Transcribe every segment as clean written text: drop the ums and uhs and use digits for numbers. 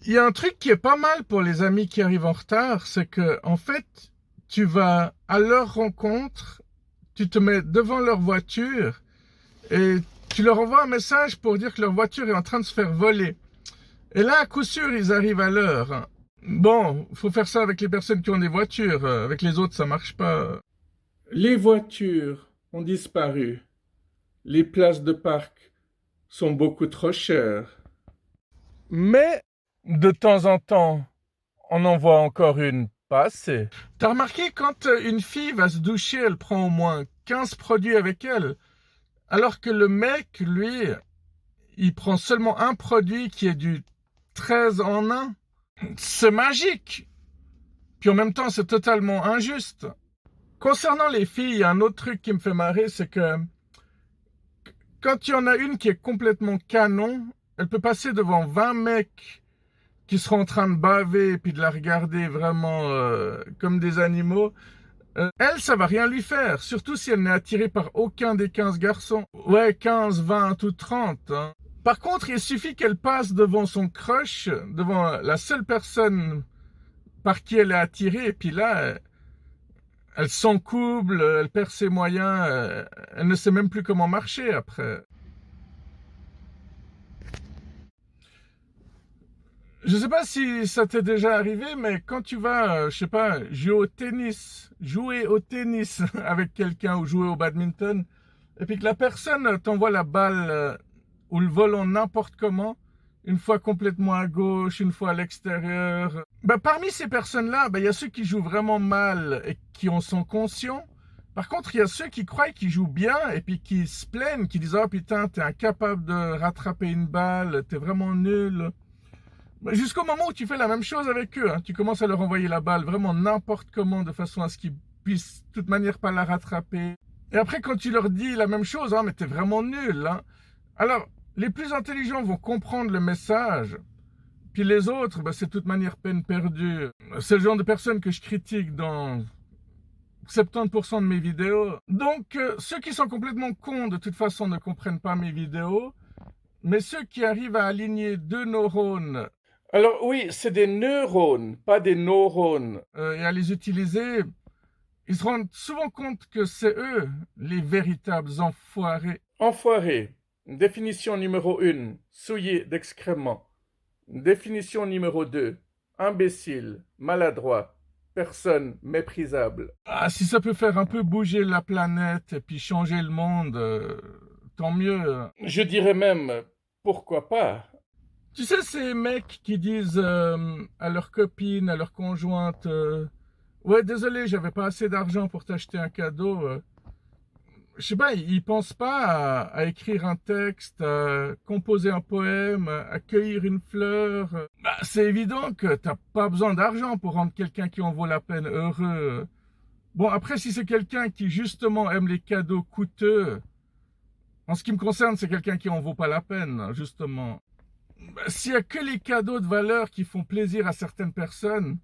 Il y a un truc qui est pas mal pour les amis qui arrivent en retard, c'est que, en fait, tu vas à leur rencontre, tu te mets devant leur voiture et tu leur envoies un message pour dire que leur voiture est en train de se faire voler. Et là, à coup sûr, ils arrivent à l'heure, hein. Bon, faut faire ça avec les personnes qui ont des voitures. Avec les autres, ça marche pas. Les voitures ont disparu. Les places de parc sont beaucoup trop chères. Mais, de temps en temps, on en voit encore une passer. T'as remarqué, quand une fille va se doucher, elle prend au moins 15 produits avec elle, alors que le mec, lui, il prend seulement un produit qui est du 13 en un. C'est magique. Puis en même temps, c'est totalement injuste. Concernant les filles, il y a un autre truc qui me fait marrer, c'est que quand il y en a une qui est complètement canon, elle peut passer devant 20 mecs qui seront en train de baver et puis de la regarder vraiment comme des animaux. Elle, ça va rien lui faire, surtout si elle n'est attirée par aucun des 15 garçons. Ouais, 15, 20 ou 30, hein. Par contre, il suffit qu'elle passe devant son crush, devant la seule personne par qui elle est attirée, et puis là, elle s'encouble, elle perd ses moyens, elle ne sait même plus comment marcher après. Je sais pas si ça t'est déjà arrivé, mais quand tu vas, je sais pas, jouer au tennis avec quelqu'un ou jouer au badminton, et puis que la personne t'envoie la balle ou le volant n'importe comment, une fois complètement à gauche, une fois à l'extérieur. Bah, parmi ces personnes-là, bah, il y a ceux qui jouent vraiment mal et qui en sont conscients. Par contre, il y a ceux qui croient qu'ils jouent bien et puis qui se plaignent, qui disent: oh putain, t'es incapable de rattraper une balle, t'es vraiment nul. Jusqu'au moment où tu fais la même chose avec eux, hein. Tu commences à leur envoyer la balle vraiment n'importe comment, de façon à ce qu'ils puissent de toute manière pas la rattraper. Et après, quand tu leur dis la même chose, hein, mais t'es vraiment nul, hein. Alors, les plus intelligents vont comprendre le message, puis les autres, bah, c'est de toute manière peine perdue. C'est le genre de personnes que je critique dans 70% de mes vidéos. Donc, ceux qui sont complètement cons, de toute façon, ne comprennent pas mes vidéos. Mais ceux qui arrivent à aligner deux neurones, alors oui, c'est des neurones, pas des neurones, et à les utiliser, ils se rendent souvent compte que c'est eux les véritables enfoirés. Enfoiré. Définition numéro 1, souillé d'excréments. Définition numéro 2, imbécile, maladroit, personne méprisable. Ah, si ça peut faire un peu bouger la planète et puis changer le monde, tant mieux. Je dirais même, pourquoi pas? Tu sais, ces mecs qui disent à leur copine, à leur conjointe, ouais, désolé, j'avais pas assez d'argent pour t'acheter un cadeau. Je sais pas, ils pensent pas à écrire un texte, à composer un poème, à cueillir une fleur. Bah, c'est évident que t'as pas besoin d'argent pour rendre quelqu'un qui en vaut la peine heureux. Bon, après, si c'est quelqu'un qui justement aime les cadeaux coûteux, en ce qui me concerne, c'est quelqu'un qui en vaut pas la peine, justement. Bah, s'il y a que les cadeaux de valeur qui font plaisir à certaines personnes,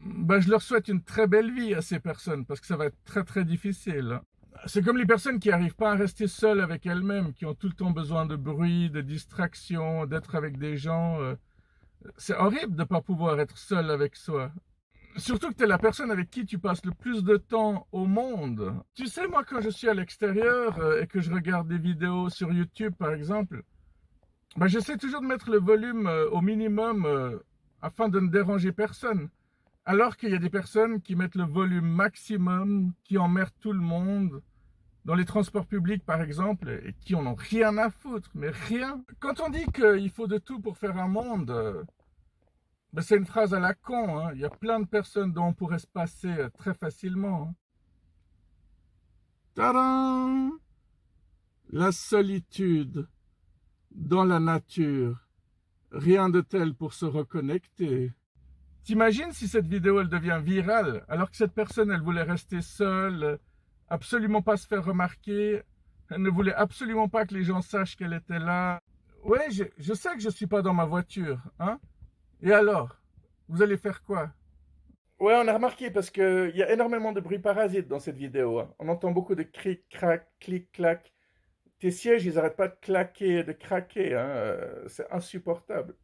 bah, je leur souhaite une très belle vie à ces personnes, parce que ça va être très très difficile. C'est comme les personnes qui n'arrivent pas à rester seules avec elles-mêmes, qui ont tout le temps besoin de bruit, de distraction, d'être avec des gens. C'est horrible de ne pas pouvoir être seul avec soi. Surtout que tu es la personne avec qui tu passes le plus de temps au monde. Tu sais, moi, quand je suis à l'extérieur et que je regarde des vidéos sur YouTube, par exemple, bah, j'essaie toujours de mettre le volume au minimum afin de ne déranger personne. Alors qu'il y a des personnes qui mettent le volume maximum, qui emmerdent tout le monde, dans les transports publics par exemple, et qui en ont rien à foutre, mais rien. Quand on dit qu'il faut de tout pour faire un monde, ben c'est une phrase à la con, hein. Il y a plein de personnes dont on pourrait se passer très facilement, hein. Tadam! La solitude dans la nature. Rien de tel pour se reconnecter. T'imagines si cette vidéo elle devient virale, alors que cette personne elle voulait rester seule, absolument pas se faire remarquer, elle ne voulait absolument pas que les gens sachent qu'elle était là. Ouais, je sais que je suis pas dans ma voiture, hein. Et alors? Vous allez faire quoi? Ouais, on a remarqué parce qu'il y a énormément de bruit parasite dans cette vidéo, hein. On entend beaucoup de cric, crac, clic, clac. Tes sièges, ils arrêtent pas de claquer, de craquer, hein. C'est insupportable.